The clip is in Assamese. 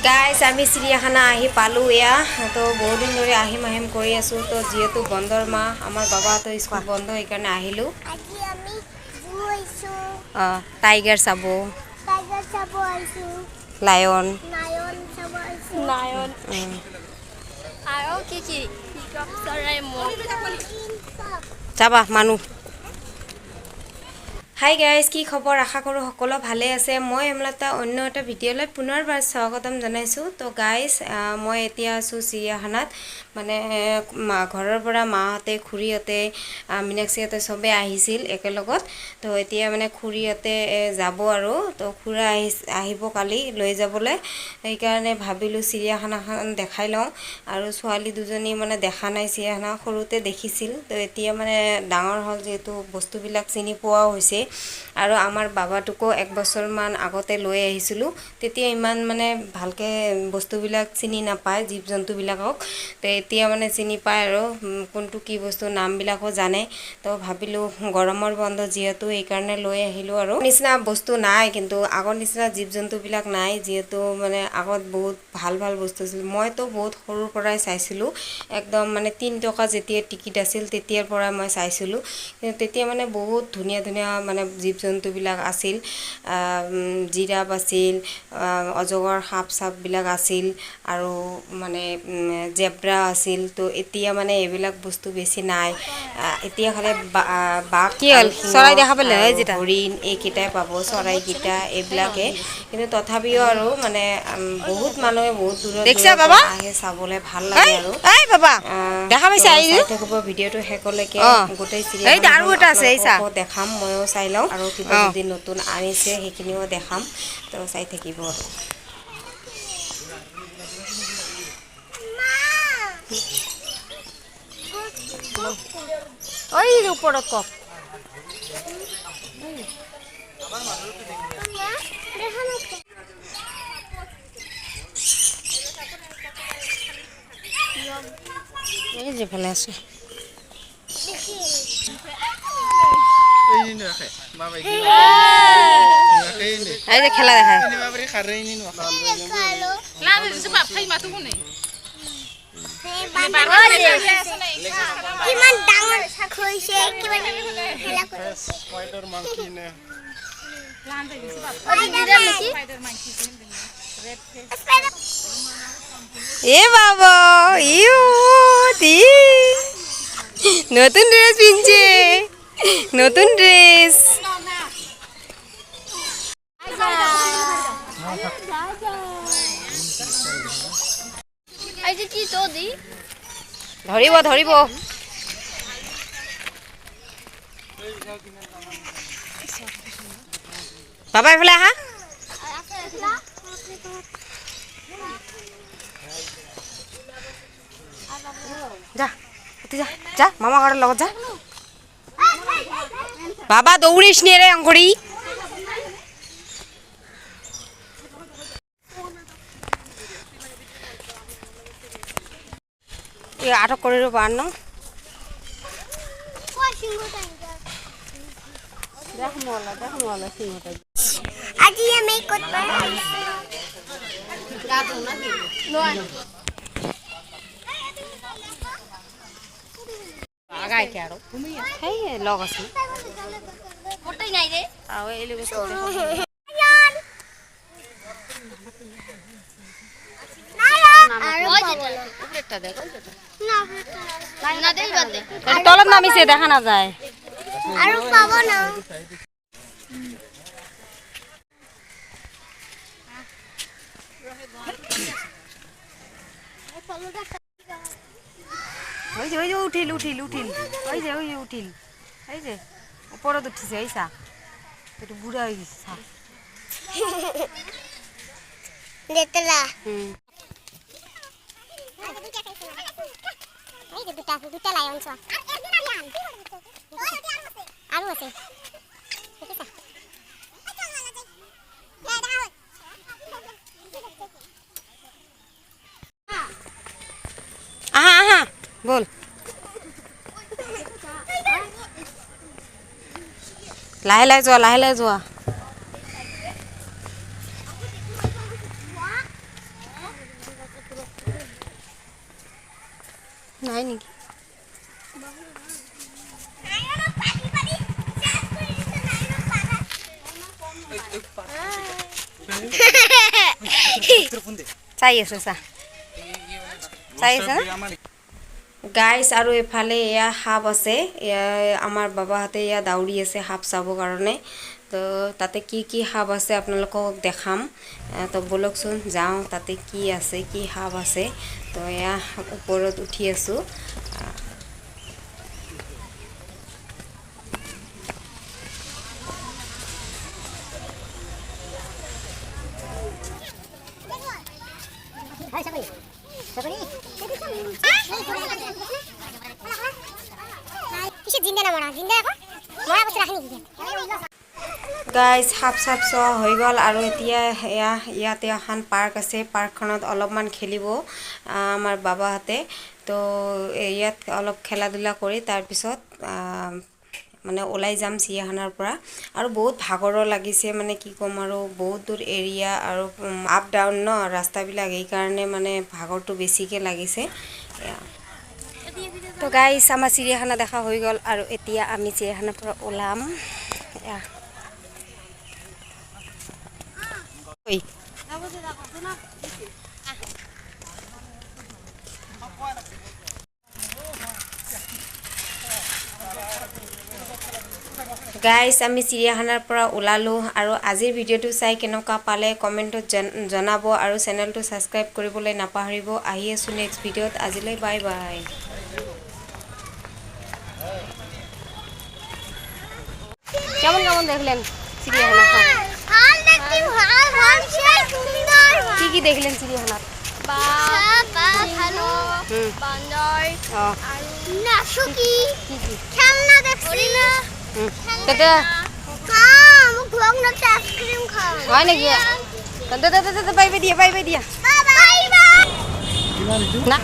গাইছ আমি চিৰিয়াখানা আহি পালোঁ এয়া তো বহুত দিন ধৰি আহিম কৰি আছোঁ তো যিহেতু বন্ধৰ মাহ আমাৰ বাবাহঁতৰ স্কুল বন্ধ সেইকাৰণে আহিলোঁ অঁ টাইগাৰ চাব লায়ন আৰু কি চৰাই যাবা মানুহ হাই গাইজ কি খবৰ আশা কৰোঁ সকলো ভালে আছে মই এমলাতা অন্য এটা ভিডিঅ'লৈ পুনৰবাৰ স্বাগতম জনাইছোঁ তো গাইজ মই এতিয়া আছোঁ চিৰিয়াখানাত মানে ঘৰৰ পৰা মাহঁতে খুৰীহঁতে মীনাক্ষীহঁতে চবে আহিছিল একেলগত তো এতিয়া মানে খুৰীহঁতে যাব আৰু তো খুৰা আহিব কালি লৈ যাবলৈ সেইকাৰণে ভাবিলোঁ চিৰিয়াখানাখন দেখাই লওঁ আৰু ছোৱালী দুজনী মানে দেখা নাই চিৰিয়াখানা সৰুতে দেখিছিল তো এতিয়া মানে ডাঙৰ হ'ল যিহেতু বস্তুবিলাক চিনি পোৱাও হৈছে আৰু আমাৰ বাবাটোকো 1 বছৰমান আগতে লৈ আহিছিলোঁ তেতিয়া ইমান মানে ভালকৈ বস্তুবিলাক চিনি নাপায় জীৱ জন্তুবিলাকক তো এতিয়া মানে চিনি পায় আৰু কোনটো কি বস্তু নামবিলাকো জানে তো ভাবিলোঁ গৰমৰ বন্ধ যিহেতু সেইকাৰণে লৈ আহিলোঁ আৰু নিচিনা বস্তু নাই কিন্তু আগৰ নিচিনা জীৱ জন্তুবিলাক নাই যিহেতু মানে আগত বহুত ভাল বস্তু আছিল মইতো বহুত সৰুৰ পৰাই চাইছিলোঁ একদম মানে 3 টকা যেতিয়া টিকিট আছিল তেতিয়াৰ পৰা মই চাইছিলোঁ কিন্তু তেতিয়া মানে বহুত ধুনীয়া মানে জীৱ জন্তুবিলাক আছিল জিৰাফ আছিল অজগৰ সাপ চাপবিলাক আছিল আৰু মানে জেব্ৰা আছিল তো এতিয়া মানে এইবিলাক বস্তু বেছি নাই এতিয়া খালি বাঘ কি হ'ল চৰাই দেখা পালে হৰিণ এইকেইটাই পাব চৰাইকেইটা এইবিলাকে কিন্তু তথাপিও আৰু মানে বহুত মানুহে বহুত দূৰৰ পৰা আহে চাবলৈ ভাল লাগে আৰু দেখা পাইছা চাই থাকিব ভিডিঅ'টো শেষলৈকে গোটেই চিৰিয়াখানাখন দেখাম ময়ো চাই লওঁ আৰু কিবা যদি নতুন আনিছে সেইখিনিও দেখাম তো চাই থাকিব আৰু ঐ ওপৰত কওক এই যেফালে আছে এই যে খেলা দেখায় কিমান ডাঙৰ হৈছে স্পাইডাৰ মাংকি নে এ বাবা ইউ দি নতুন ড্রেস পিনছে নতুন ড্রেস ধরিব ধরিব বাবা এফালে আহা যা যা যা মামা ঘরের লগত যা বাবা দৌড়িস নে রে অঙ্কড়ি আটক করে পার না আজি আমি করতে আগাই কে আরো হেই লগ আছে ফটোই নাই রে আও এলি বস্তু উপরেরটা দেখ না দেই বাদ দে তলত নামিছে দেখা না যায় আর পাবো না ওই যে উঠিল ওই যে উঠিল এই যে উপরত উঠিছে এইসা একটু বুড়া হয়ে গেছে দেখলা দুটা লায়ন ছ আরো আছে আহা বল লাহে যোৱা চাই আছো চা চাই আছে না গাইছ আৰু এফালে এয়া সাপ আছে আমাৰ বাবাহঁতে এয়া দাউৰি আছে সাপ চাবৰ কাৰণে তো তাতে কি কি সাপ আছে আপোনালোকক দেখাম তো বলকচোন যাওঁ তাতে কি আছে কি সাপ আছে তো এয়া ওপৰত উঠি আছোঁ গাইজ সাপ চাপ চোৱা হৈ গ'ল আৰু এতিয়া ইয়াতে এখন পাৰ্ক আছে পাৰ্কখনত অলপমান খেলিব আমাৰ বাবাহঁতে তো ইয়াত অলপ খেলা ধূলা কৰি তাৰপিছত মানে ওলাই যাম চিৰিয়াখানাৰ পৰা আৰু বহুত ভাগৰো লাগিছে মানে কি ক'ম আৰু বহুত দূৰ এৰিয়া আৰু আপ ডাউন ন ৰাস্তাবিলাক এইকাৰণে মানে ভাগৰটো বেছিকৈ লাগিছে তো গাইছ আমাৰ চিৰিয়াখানা দেখা হৈ গ'ল আৰু এতিয়া আমি চিৰিয়াখানাৰ পৰা ওলাম গাইছ আমি চিৰিয়াখানাৰ পৰা ওলালোঁ আৰু আজিৰ ভিডিঅ'টো চাই কেনেকুৱা পালে কমেণ্টত জনাব আৰু চেনেলটো ছাবস্ক্ৰাইব কৰিবলৈ নাপাহৰিব আহি আছোঁ নেক্সট ভিডিঅ'ত আজিলৈ বাই বাই কেমন কেমন দেখলেন চিড়িয়াখানা কি কি দেখলেন চিড়িয়াখানাত হয় নেকি বাইবে দিয়া না